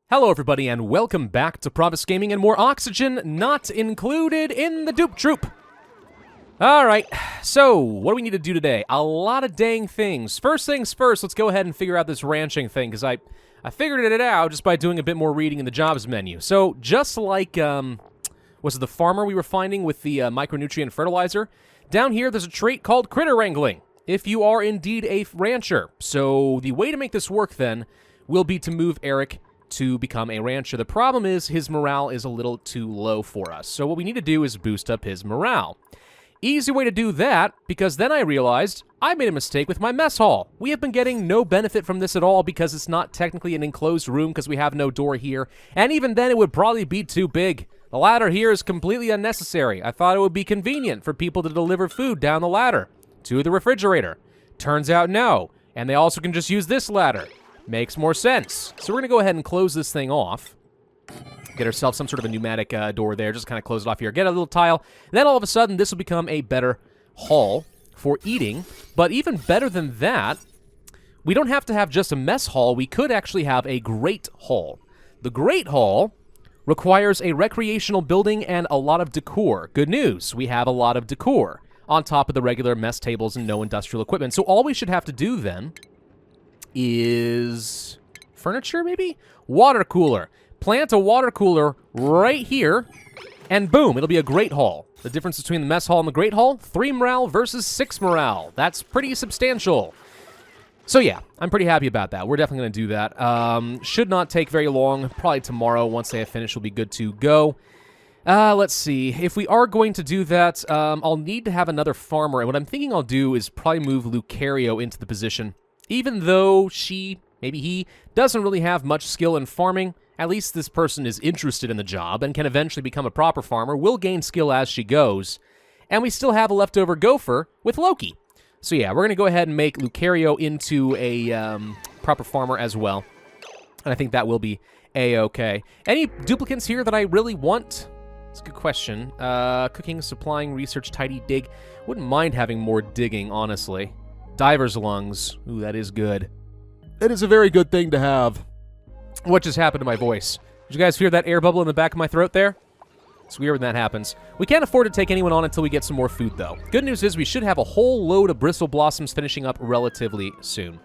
Hello everybody and welcome back to Pravus Gaming and more oxygen not included in the Dupe Troupe. Alright, so what do we need to do today? A lot of dang things. First things first, let's go ahead and figure out this ranching thing, because I figured it out just by doing a bit more reading in the jobs menu. So just like, was it the farmer we were finding with the micronutrient fertilizer? Down here there's a trait called critter wrangling, if you are indeed a rancher. So the way to make this work then will be to move Eric to become a rancher. The problem is his morale is a little too low for us. So what we need to do is boost up his morale. Easy way to do that, because then I realized I made a mistake with my mess hall. We have been getting no benefit from this at all because it's not technically an enclosed room because we have no door here. And even then it would probably be too big. The ladder here is completely unnecessary. I thought it would be convenient for people to deliver food down the ladder to the refrigerator. Turns out no. And they also can just use this ladder. Makes more sense. So we're going to go ahead and close this thing off. Get ourselves some sort of a pneumatic door there. Just kind of close it off here. Get a little tile. And then all of a sudden, this will become a better hall for eating. But even better than that, we don't have to have just a mess hall. We could actually have a great hall. The great hall requires a recreational building and a lot of decor. Good news. We have a lot of decor on top of the regular mess tables and no industrial equipment. So all we should have to do then is furniture, maybe? Water cooler. Plant a water cooler right here, and boom, it'll be a great hall. The difference between the mess hall and the great hall, 3 morale versus 6 morale. That's pretty substantial. So yeah, I'm pretty happy about that. We're definitely going to do that. Should not take very long. Probably tomorrow, once they have finished, we'll be good to go. Let's see. If we are going to do that, I'll need to have another farmer, and what I'm thinking I'll do is probably move Lucario into the position. Even though she, maybe he, doesn't really have much skill in farming, at least this person is interested in the job and can eventually become a proper farmer, will gain skill as she goes, and we still have a leftover gopher with Loki. So yeah, we're going to go ahead and make Lucario into a proper farmer as well, and I think that will be A-okay. Any duplicates here that I really want? That's a good question. Cooking, supplying, research, tidy, dig. Wouldn't mind having more digging, honestly. Diver's lungs. Ooh, that is good. That is a very good thing to have. What just happened to my voice? Did you guys hear that air bubble in the back of my throat there? It's weird when that happens. We can't afford to take anyone on until we get some more food, though. Good news is we should have a whole load of bristle blossoms finishing up relatively soon.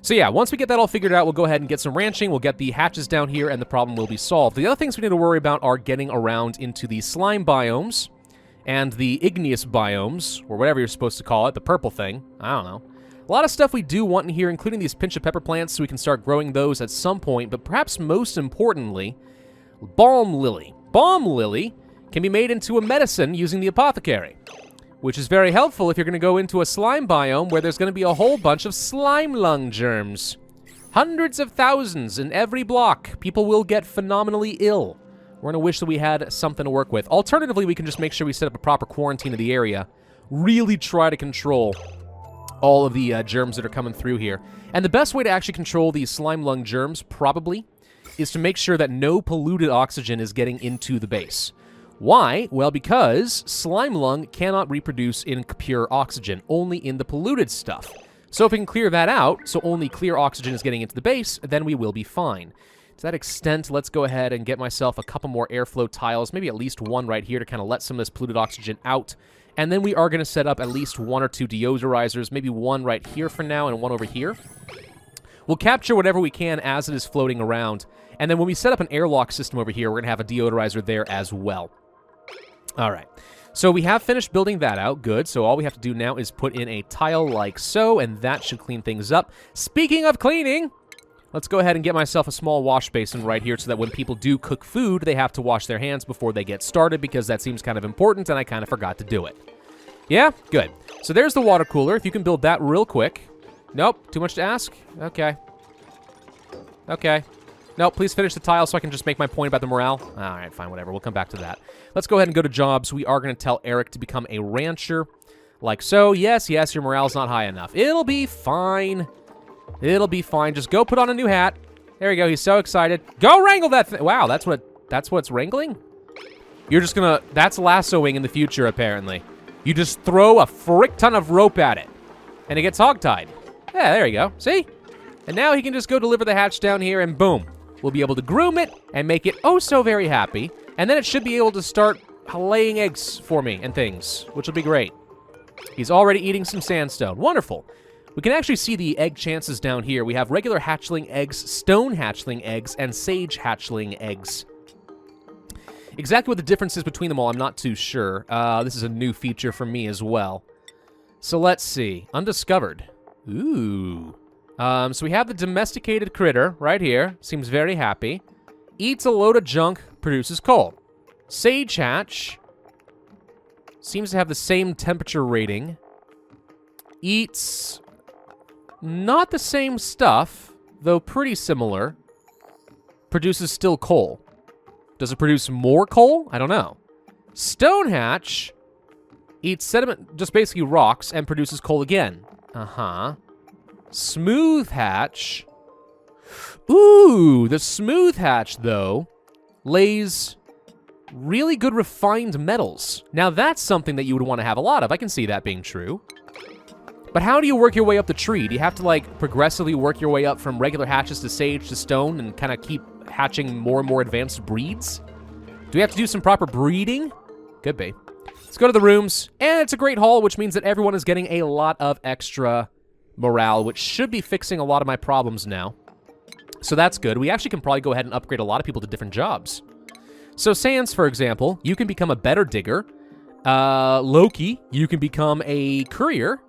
So yeah, once we get that all figured out, we'll go ahead and get some ranching. We'll get the hatches down here, and the problem will be solved. The other things we need to worry about are getting around into the slime biomes and the igneous biomes, or whatever you're supposed to call it, the purple thing. I don't know. A lot of stuff we do want in here, including these pinch of pepper plants, so we can start growing those at some point, but perhaps most importantly, balm lily. Balm lily can be made into a medicine using the apothecary, which is very helpful if you're going to go into a slime biome where there's going to be a whole bunch of slime lung germs. Hundreds of thousands in every block. People will get phenomenally ill. We're going to wish that we had something to work with. Alternatively, we can just make sure we set up a proper quarantine of the area. Really try to control all of the germs that are coming through here. And the best way to actually control these slime lung germs, probably, is to make sure that no polluted oxygen is getting into the base. Why? Well, because slime lung cannot reproduce in pure oxygen, only in the polluted stuff. So if we can clear that out, so only clear oxygen is getting into the base, then we will be fine. To that extent, let's go ahead and get myself a couple more airflow tiles, maybe at least one right here to kind of let some of this polluted oxygen out. And then we are going to set up at least 1 or 2 deodorizers, maybe one right here for now and one over here. We'll capture whatever we can as it is floating around. And then when we set up an airlock system over here, we're going to have a deodorizer there as well. All right. So we have finished building that out. Good. So all we have to do now is put in a tile like so, and that should clean things up. Speaking of cleaning, let's go ahead and get myself a small wash basin right here so that when people do cook food, they have to wash their hands before they get started because that seems kind of important, and I kind of forgot to do it. Yeah? Good. So there's the water cooler. If you can build that real quick. Nope. Too much to ask? Okay. Okay. No, please finish the tile so I can just make my point about the morale. All right, fine, whatever. We'll come back to that. Let's go ahead and go to jobs. We are going to tell Eric to become a rancher. Like so. Yes, yes, your morale's not high enough. It'll be fine. It'll be fine. Just go put on a new hat. There you go. He's so excited. Go wrangle that thing. Wow, that's what's wrangling? You're just going to... That's lassoing in the future, apparently. You just throw a frick ton of rope at it, and it gets hogtied. Yeah, there you go. See? And now he can just go deliver the hatch down here, and boom. we'll be able to groom it and make it oh so very happy. And then it should be able to start laying eggs for me and things, which will be great. He's already eating some sandstone. Wonderful. We can actually see the egg chances down here. We have regular hatchling eggs, stone hatchling eggs, and sage hatchling eggs. Exactly what the difference is between them all, I'm not too sure. This is a new feature for me as well. So let's see. Undiscovered. Ooh. So we have the domesticated critter right here. Seems very happy. Eats a load of junk, produces coal. Sage hatch seems to have the same temperature rating. Eats not the same stuff, though pretty similar. Produces still coal. Does it produce more coal? I don't know. Stone hatch eats sediment, just basically rocks, and produces coal again. Uh-huh. Smooth hatch. Ooh, the smooth hatch, though, lays really good refined metals. Now, that's something that you would want to have a lot of. I can see that being true. But how do you work your way up the tree? Do you have to, like, progressively work your way up from regular hatches to sage to stone and kind of keep hatching more and more advanced breeds? Do we have to do some proper breeding? Could be. Let's go to the rooms. And it's a great haul, which means that everyone is getting a lot of extra morale, which should be fixing a lot of my problems now. So that's good. We actually can probably go ahead and upgrade a lot of people to different jobs. So Sans, for example, you can become a better digger. Loki, you can become a courier.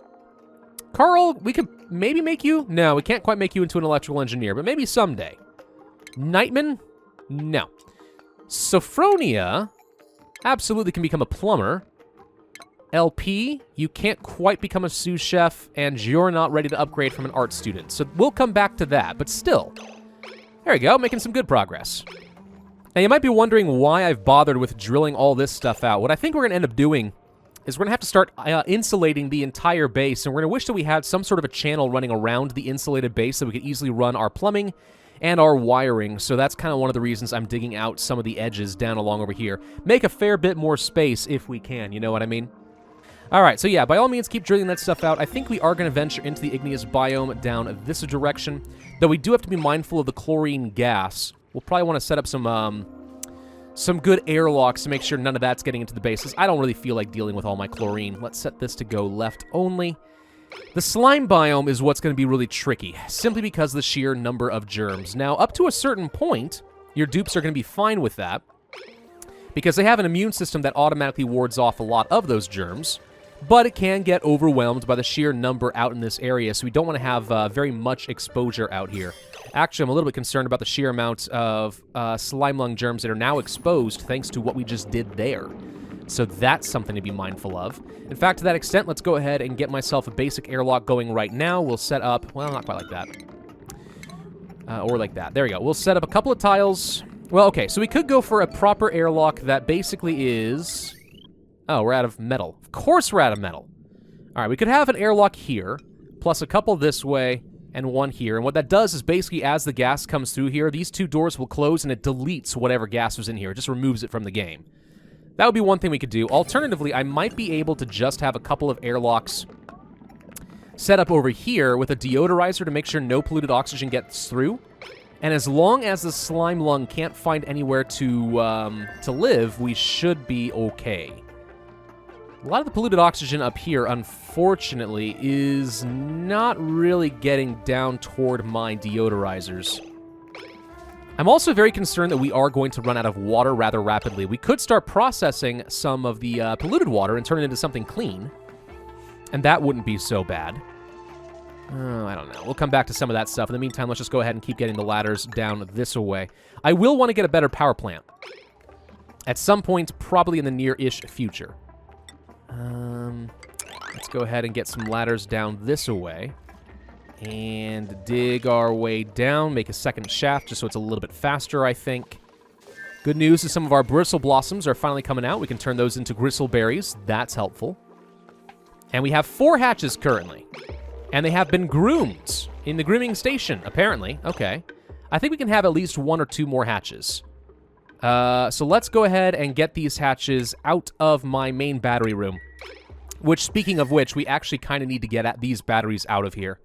Carl, we could maybe make you... No, we can't quite make you into an electrical engineer, but maybe someday. Nightman? No. Sophronia absolutely can become a plumber. LP, you can't quite become a sous chef, and you're not ready to upgrade from an art student. So we'll come back to that, but still. There we go, making some good progress. Now, you might be wondering why I've bothered with drilling all this stuff out. What I think we're going to end up doing is we're going to have to start insulating the entire base, and we're going to wish that we had some sort of a channel running around the insulated base so we could easily run our plumbing and our wiring. So that's kind of one of the reasons I'm digging out some of the edges down along over here. Make a fair bit more space if we can, you know what I mean? All right, so yeah, by all means, keep drilling that stuff out. I think we are going to venture into the igneous biome down this direction, though we do have to be mindful of the chlorine gas. We'll probably want to set up some good airlocks to make sure none of that's getting into the bases. I don't really feel like dealing with all my chlorine. Let's set this to go left only. The slime biome is what's going to be really tricky, simply because of the sheer number of germs. Now, up to a certain point, your dupes are going to be fine with that, because they have an immune system that automatically wards off a lot of those germs, but it can get overwhelmed by the sheer number out in this area, so we don't want to have very much exposure out here. Actually, I'm a little bit concerned about the sheer amount of slime lung germs that are now exposed thanks to what we just did there. So that's something to be mindful of. In fact, to that extent, let's go ahead and get myself a basic airlock going right now. We'll set up, well, not quite like that. Or like that. There we go. We'll set up a couple of tiles. Well, okay, so we could go for a proper airlock that basically is... Oh, we're out of metal. Of course we're out of metal. All right, we could have an airlock here, plus a couple this way, and one here. And what that does is basically as the gas comes through here, these two doors will close and it deletes whatever gas was in here. It just removes it from the game. That would be one thing we could do. Alternatively, I might be able to just have a couple of airlocks set up over here with a deodorizer to make sure no polluted oxygen gets through. And as long as the slime lung can't find anywhere to live, we should be okay. A lot of the polluted oxygen up here, unfortunately, is not really getting down toward my deodorizers. I'm also very concerned that we are going to run out of water rather rapidly. We could start processing some of the polluted water and turn it into something clean, and that wouldn't be so bad. I don't know. We'll come back to some of that stuff. In the meantime, let's just go ahead and keep getting the ladders down this way. I will want to get a better power plant at some point, probably in the near-ish future. Let's go ahead and get some ladders down this way and dig our way down, make a second shaft just so it's a little bit faster, I think. Good news is some of our bristle blossoms are finally coming out. We can turn those into gristleberries. That's helpful. And we have 4 hatches currently. And they have been groomed in the grooming station, apparently. Okay. I think we can have at least 1 or 2 more hatches. So let's go ahead and get these hatches out of my main battery room. Which, speaking of which, we actually kind of need to get at these batteries out of here.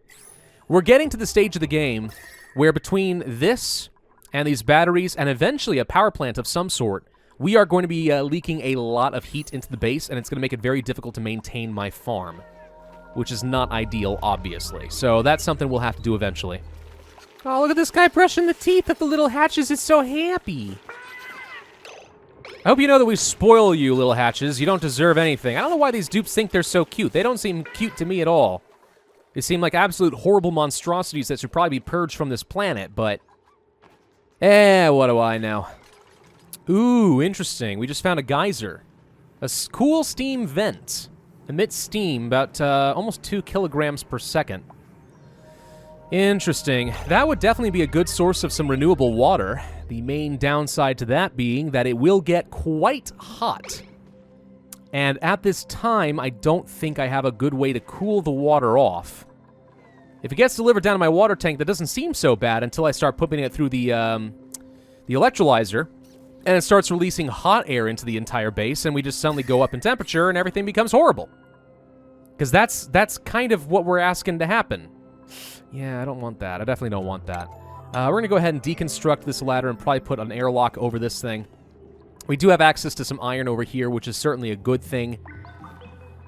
We're getting to the stage of the game where between this and these batteries, and eventually a power plant of some sort, we are going to be leaking a lot of heat into the base, and it's going to make it very difficult to maintain my farm, which is not ideal, obviously. So that's something we'll have to do eventually. Oh, look at this guy brushing the teeth of the little hatches. It's so happy. I hope you know that we spoil you, little hatches. You don't deserve anything. I don't know why these dupes think they're so cute. They don't seem cute to me at all. They seem like absolute horrible monstrosities that should probably be purged from this planet, but... what do I know? Ooh, interesting. We just found a geyser. A cool steam vent. Emits steam about almost 2 kilograms per second. Interesting. That would definitely be a good source of some renewable water. The main downside to that being that it will get quite hot. And at this time, I don't think I have a good way to cool the water off. If it gets delivered down to my water tank, that doesn't seem so bad until I start pumping it through the electrolyzer, and it starts releasing hot air into the entire base, and we just suddenly go up in temperature, and everything becomes horrible. Because that's kind of what we're asking to happen. Yeah, I don't want that. I definitely don't want that. We're going to go ahead and deconstruct this ladder and probably put an airlock over this thing. We do have access to some iron over here, which is certainly a good thing.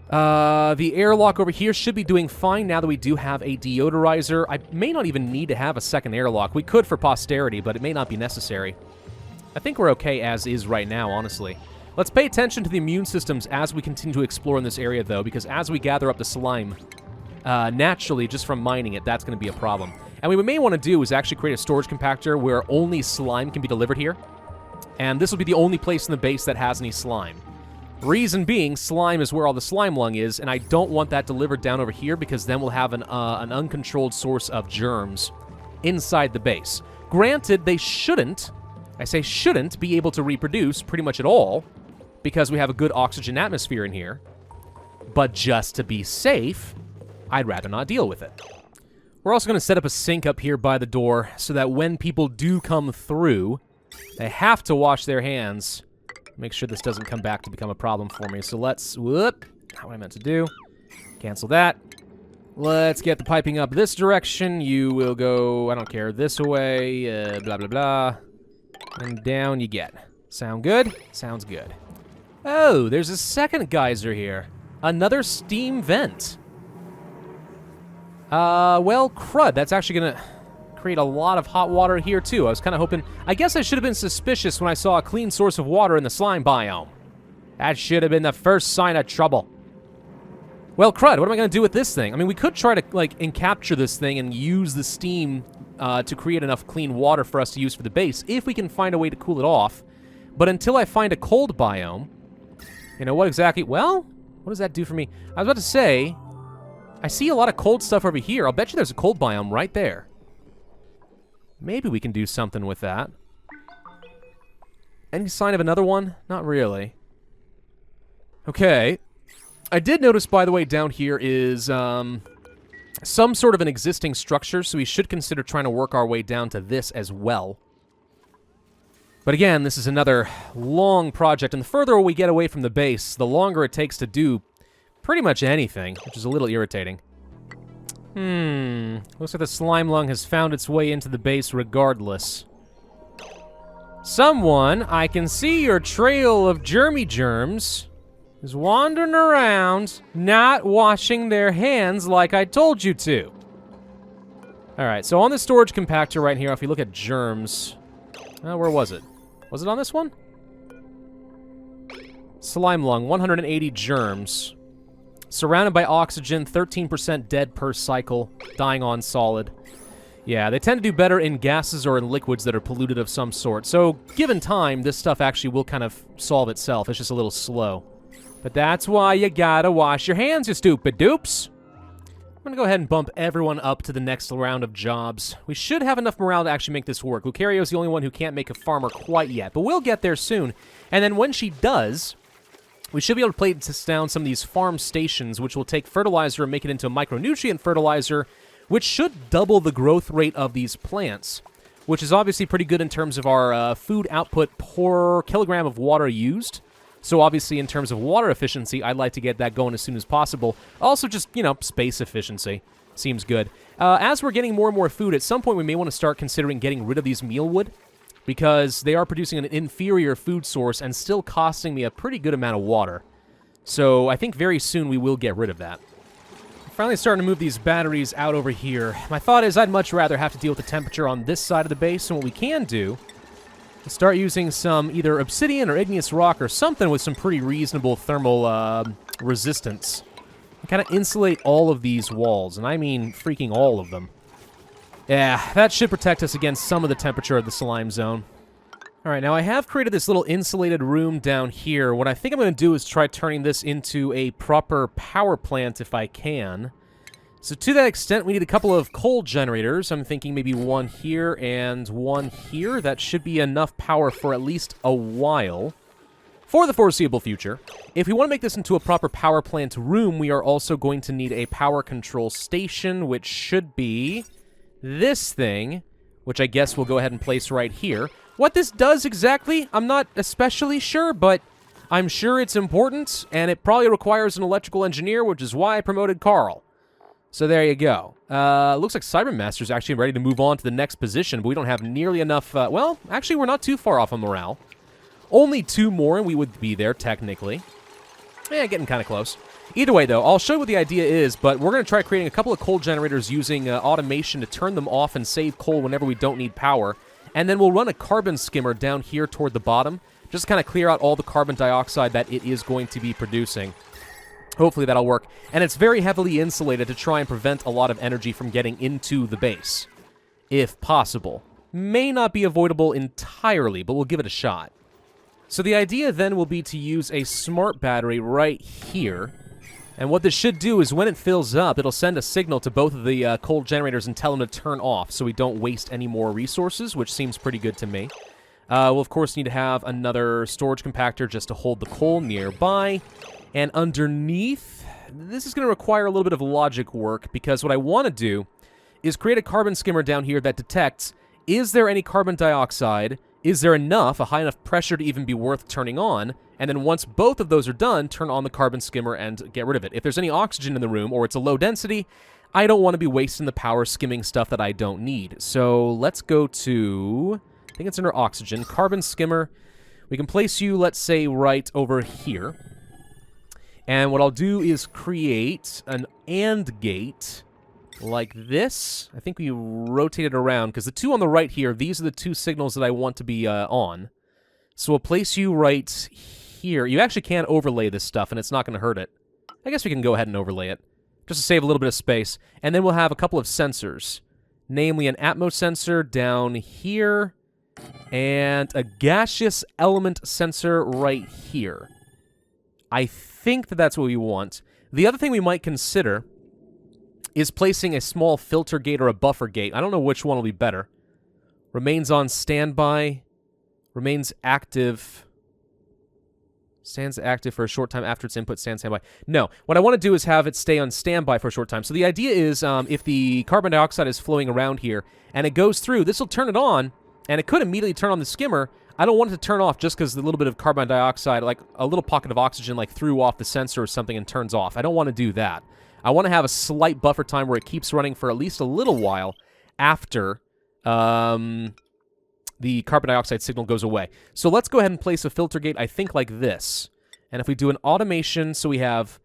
The airlock over here should be doing fine now that we do have a deodorizer. I may not even need to have a second airlock. We could for posterity, but it may not be necessary. I think we're okay as is right now, honestly. Let's pay attention to the immune systems as we continue to explore in this area, though, because as we gather up the slime, naturally, just from mining it, that's going to be a problem. And what we may want to do is actually create a storage compactor where only slime can be delivered here. And this will be the only place in the base that has any slime. Reason being, slime is where all the slime lung is, and I don't want that delivered down over here because then we'll have an uncontrolled source of germs inside the base. Granted, they shouldn't, I say shouldn't, be able to reproduce pretty much at all because we have a good oxygen atmosphere in here. But just to be safe, I'd rather not deal with it. We're also going to set up a sink up here by the door so that when people do come through, they have to wash their hands. Make sure this doesn't come back to become a problem for me. So let's, whoop, not what I meant to do. Cancel that. Let's get the piping up this direction. You will go, I don't care, this way, blah, blah, blah. And down you get. Sound good? Sounds good. Oh, there's a second geyser here. Another steam vent. Well, crud. That's actually going to create a lot of hot water here, too. I was kind of hoping... I guess I should have been suspicious when I saw a clean source of water in the slime biome. That should have been the first sign of trouble. Well, crud, what am I going to do with this thing? I mean, we could try to, like, encapture this thing and use the steam to create enough clean water for us to use for the base, if we can find a way to cool it off. But until I find a cold biome... You know, what exactly... Well, what does that do for me? I was about to say... I see a lot of cold stuff over here. I'll bet you there's a cold biome right there. Maybe we can do something with that. Any sign of another one? Not really. Okay. I did notice, by the way, down here is some sort of an existing structure, so we should consider trying to work our way down to this as well. But again, this is another long project, and the further we get away from the base, the longer it takes to do pretty much anything, which is a little irritating. Looks like the slime lung has found its way into the base regardless. Someone, I can see your trail of germs, is wandering around, not washing their hands like I told you to. Alright, so on the storage compactor right here, if you look at germs... where was it? Was it on this one? Slime lung, 180 germs. Surrounded by oxygen, 13% dead per cycle, dying on solid. Yeah, they tend to do better in gases or in liquids that are polluted of some sort. So, given time, this stuff actually will kind of solve itself. It's just a little slow. But that's why you gotta wash your hands, you stupid dupes. I'm gonna go ahead and bump everyone up to the next round of jobs. We should have enough morale to actually make this work. Lucario's the only one who can't make a farmer quite yet, but we'll get there soon. And then when she does... we should be able to place down some of these farm stations, which will take fertilizer and make it into a micronutrient fertilizer, which should double the growth rate of these plants, which is obviously pretty good in terms of our food output per kilogram of water used. So obviously in terms of water efficiency, I'd like to get that going as soon as possible. Also just, you know, space efficiency. Seems good. As we're getting more and more food, at some point we may want to start considering getting rid of these mealwood. because they are producing an inferior food source and still costing me a pretty good amount of water. So I think very soon we will get rid of that. Finally starting to move these batteries out over here. My thought is I'd much rather have to deal with the temperature on this side of the base, and what we can do is start using some either obsidian or igneous rock or something with some pretty reasonable thermal resistance. And kind of insulate all of these walls, and I mean freaking all of them. Yeah, that should protect us against some of the temperature of the slime zone. Alright, now I have created this little insulated room down here. What I think I'm going to do is try turning this into a proper power plant if I can. So to that extent, we need a couple of coal generators. I'm thinking maybe one here and one here. That should be enough power for at least a while, for the foreseeable future. If we want to make this into a proper power plant room, we are also going to need a power control station, which should be this thing, which I guess we'll go ahead and place right here. What this does exactly, I'm not especially sure, but I'm sure it's important, and it probably requires an electrical engineer, which is why I promoted Carl. So there you go. Looks like Cybermaster's actually ready to move on to the next position, but we don't have nearly enough, well, actually we're not too far off on morale. Only 2 more and we would be there, technically. Yeah, getting kind of close. Either way, though, I'll show you what the idea is, but we're going to try creating a couple of coal generators using automation to turn them off and save coal whenever we don't need power. And then we'll run a carbon skimmer down here toward the bottom, just to kind of clear out all the carbon dioxide that it is going to be producing. Hopefully that'll work. And it's very heavily insulated to try and prevent a lot of energy from getting into the base, if possible. May not be avoidable entirely, but we'll give it a shot. So the idea then will be to use a smart battery right here. And what this should do is when it fills up, it'll send a signal to both of the coal generators and tell them to turn off so we don't waste any more resources, which seems pretty good to me. We'll, of course, need to have another storage compactor just to hold the coal nearby. And underneath, this is going to require a little bit of logic work, because what I want to do is create a carbon skimmer down here that detects, is there any carbon dioxide? Is there enough, a high enough pressure to even be worth turning on? And then once both of those are done, turn on the carbon skimmer and get rid of it. If there's any oxygen in the room or it's a low density, I don't want to be wasting the power skimming stuff that I don't need. So let's go to, I think it's under oxygen, carbon skimmer. We can place you, let's say, right over here. And what I'll do is create an AND gate like this. I think we rotate it around, because the 2 on the right here, these are the 2 signals that I want to be on. So we'll place you right here. You actually can overlay this stuff, and it's not going to hurt it. I guess we can go ahead and overlay it, just to save a little bit of space. And then we'll have a couple of sensors, namely an Atmos sensor down here, and a gaseous element sensor right here. I think that that's what we want. The other thing we might consider is placing a small filter gate or a buffer gate. I don't know which one will be better. Remains on standby. Remains active. Stands active for a short time after its input. Stands standby. No. What I want to do is have it stay on standby for a short time. So the idea is if the carbon dioxide is flowing around here and it goes through, this will turn it on, and it could immediately turn on the skimmer. I don't want it to turn off just because the little bit of carbon dioxide, like a little pocket of oxygen, like threw off the sensor or something and turns off. I don't want to do that. I want to have a slight buffer time where it keeps running for at least a little while after the carbon dioxide signal goes away. So let's go ahead and place a filter gate, I think, like this. And if we do an automation, so we have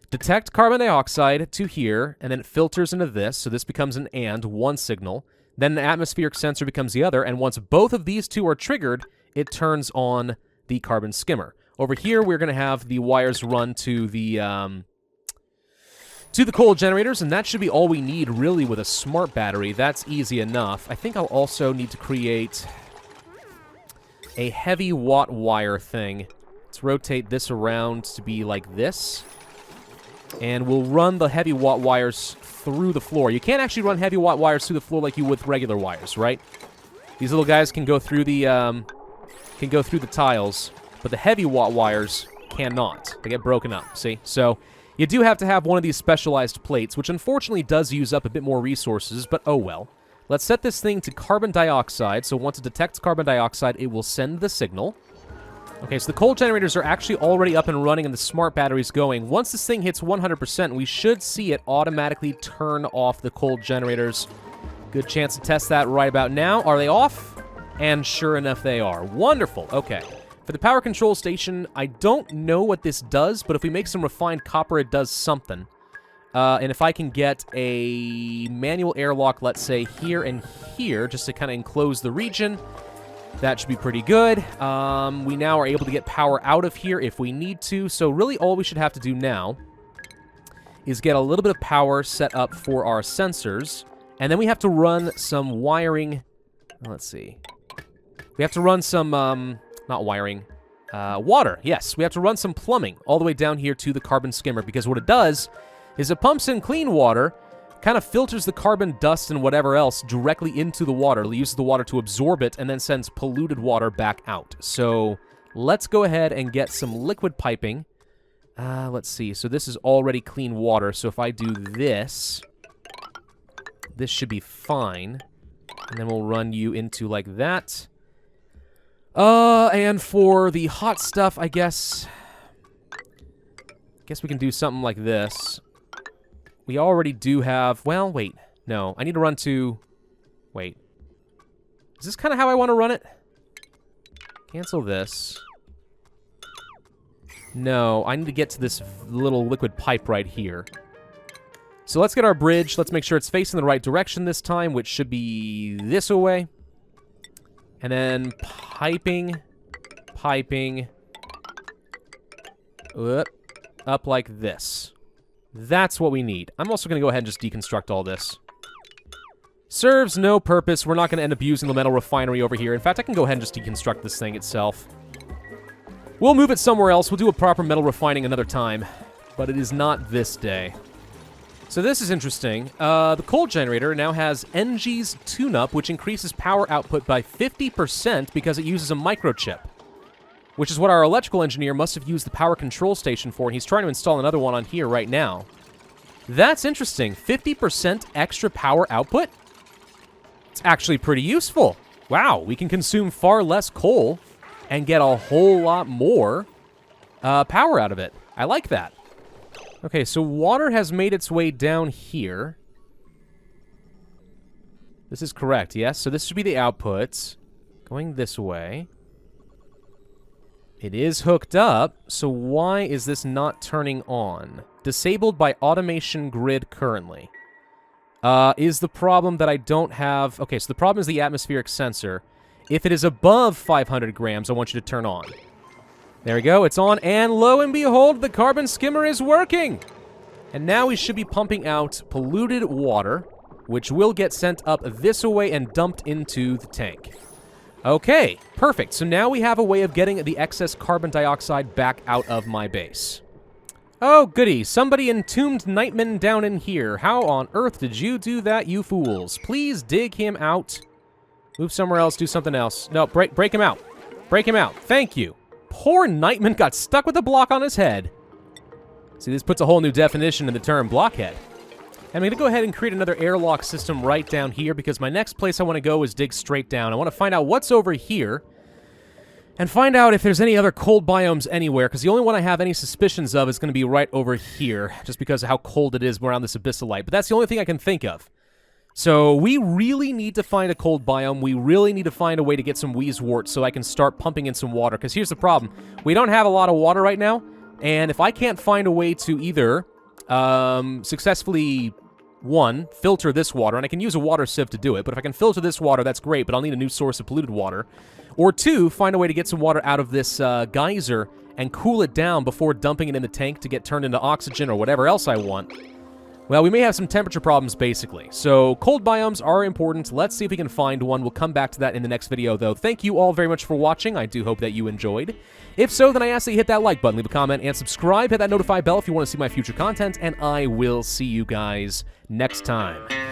detect carbon dioxide to here, and then it filters into this, so this becomes an AND, one signal. Then the atmospheric sensor becomes the other, and once both of these 2 are triggered, it turns on the carbon skimmer. Over here, we're going to have the wires run to the coal generators, and that should be all we need, really, with a smart battery. That's easy enough. I think I'll also need to create a heavy watt wire thing. Let's rotate this around to be like this, and we'll run the heavy watt wires through the floor. You can't actually run heavy watt wires through the floor like you would with regular wires, right? These little guys can go through the tiles, but the heavy watt wires cannot. They get broken up, see? So you do have to have one of these specialized plates, which unfortunately does use up a bit more resources, but oh well. Let's set this thing to carbon dioxide, so once it detects carbon dioxide, it will send the signal. Okay, so the coal generators are actually already up and running and the smart battery's going. Once this thing hits 100%, we should see it automatically turn off the coal generators. Good chance to test that right about now. Are they off? And sure enough, they are. Wonderful. Okay. For the power control station, I don't know what this does, but if we make some refined copper, it does something. And if I can get a manual airlock, let's say here and here, just to kind of enclose the region, that should be pretty good. We now are able to get power out of here if we need to. So really all we should have to do now is get a little bit of power set up for our sensors. And then we have to run some wiring. Let's see. We have to run some, not wiring, water. Yes, we have to run some plumbing all the way down here to the carbon skimmer, because what it does is it pumps in clean water, kind of filters the carbon dust and whatever else directly into the water. It uses the water to absorb it and then sends polluted water back out. So let's go ahead and get some liquid piping. Let's see. So this is already clean water. So if I do this, this should be fine. And then we'll run you into like that. And for the hot stuff, I guess we can do something like this. We already do have, well, wait, no, I need to run to, wait. Is this kind of how I want to run it? Cancel this. No, I need to get to this little liquid pipe right here. So let's get our bridge. Let's make sure it's facing the right direction this time, which should be this away. And then piping, up like this. That's what we need. I'm also going to go ahead and just deconstruct all this. Serves no purpose. We're not going to end up using the metal refinery over here. In fact, I can go ahead and just deconstruct this thing itself. We'll move it somewhere else. We'll do a proper metal refining another time. But it is not this day. So this is interesting. The coal generator now has NG's tune-up, which increases power output by 50% because it uses a microchip, which is what our electrical engineer must have used the power control station for, and he's trying to install another one on here right now. That's interesting. 50% extra power output? It's actually pretty useful. Wow, we can consume far less coal and get a whole lot more power out of it. I like that. Okay, so water has made its way down here. This is correct, yes? So this should be the outputs. Going this way. It is hooked up, so why is this not turning on? Disabled by automation grid currently. Is the problem that I don't have... Okay, so the problem is the atmospheric sensor. If it is above 500 grams, I want you to turn on. There we go, it's on, and lo and behold, the carbon skimmer is working! And now we should be pumping out polluted water, which will get sent up this way and dumped into the tank. Okay, perfect. So now we have a way of getting the excess carbon dioxide back out of my base. Oh, goody. Somebody entombed Nightman down in here. How on earth did you do that, you fools? Please dig him out. Move somewhere else, do something else. No, break him out. Break him out. Thank you. Poor Nightman got stuck with a block on his head. See, this puts a whole new definition in the term blockhead. And I'm going to go ahead and create another airlock system right down here, because my next place I want to go is dig straight down. I want to find out what's over here and find out if there's any other cold biomes anywhere, because the only one I have any suspicions of is going to be right over here, just because of how cold it is around this abyssalite. But that's the only thing I can think of. So we really need to find a cold biome. We really need to find a way to get some wheezewort so I can start pumping in some water, because here's the problem. We don't have a lot of water right now, and if I can't find a way to either successfully... One, filter this water, and I can use a water sieve to do it, but if I can filter this water, that's great, but I'll need a new source of polluted water. Or two, find a way to get some water out of this geyser and cool it down before dumping it in the tank to get turned into oxygen or whatever else I want. Well, we may have some temperature problems, basically. So, cold biomes are important. Let's see if we can find one. We'll come back to that in the next video, though. Thank you all very much for watching. I do hope that you enjoyed. If so, then I ask that you hit that like button, leave a comment, and subscribe. Hit that notify bell if you want to see my future content, and I will see you guys next time.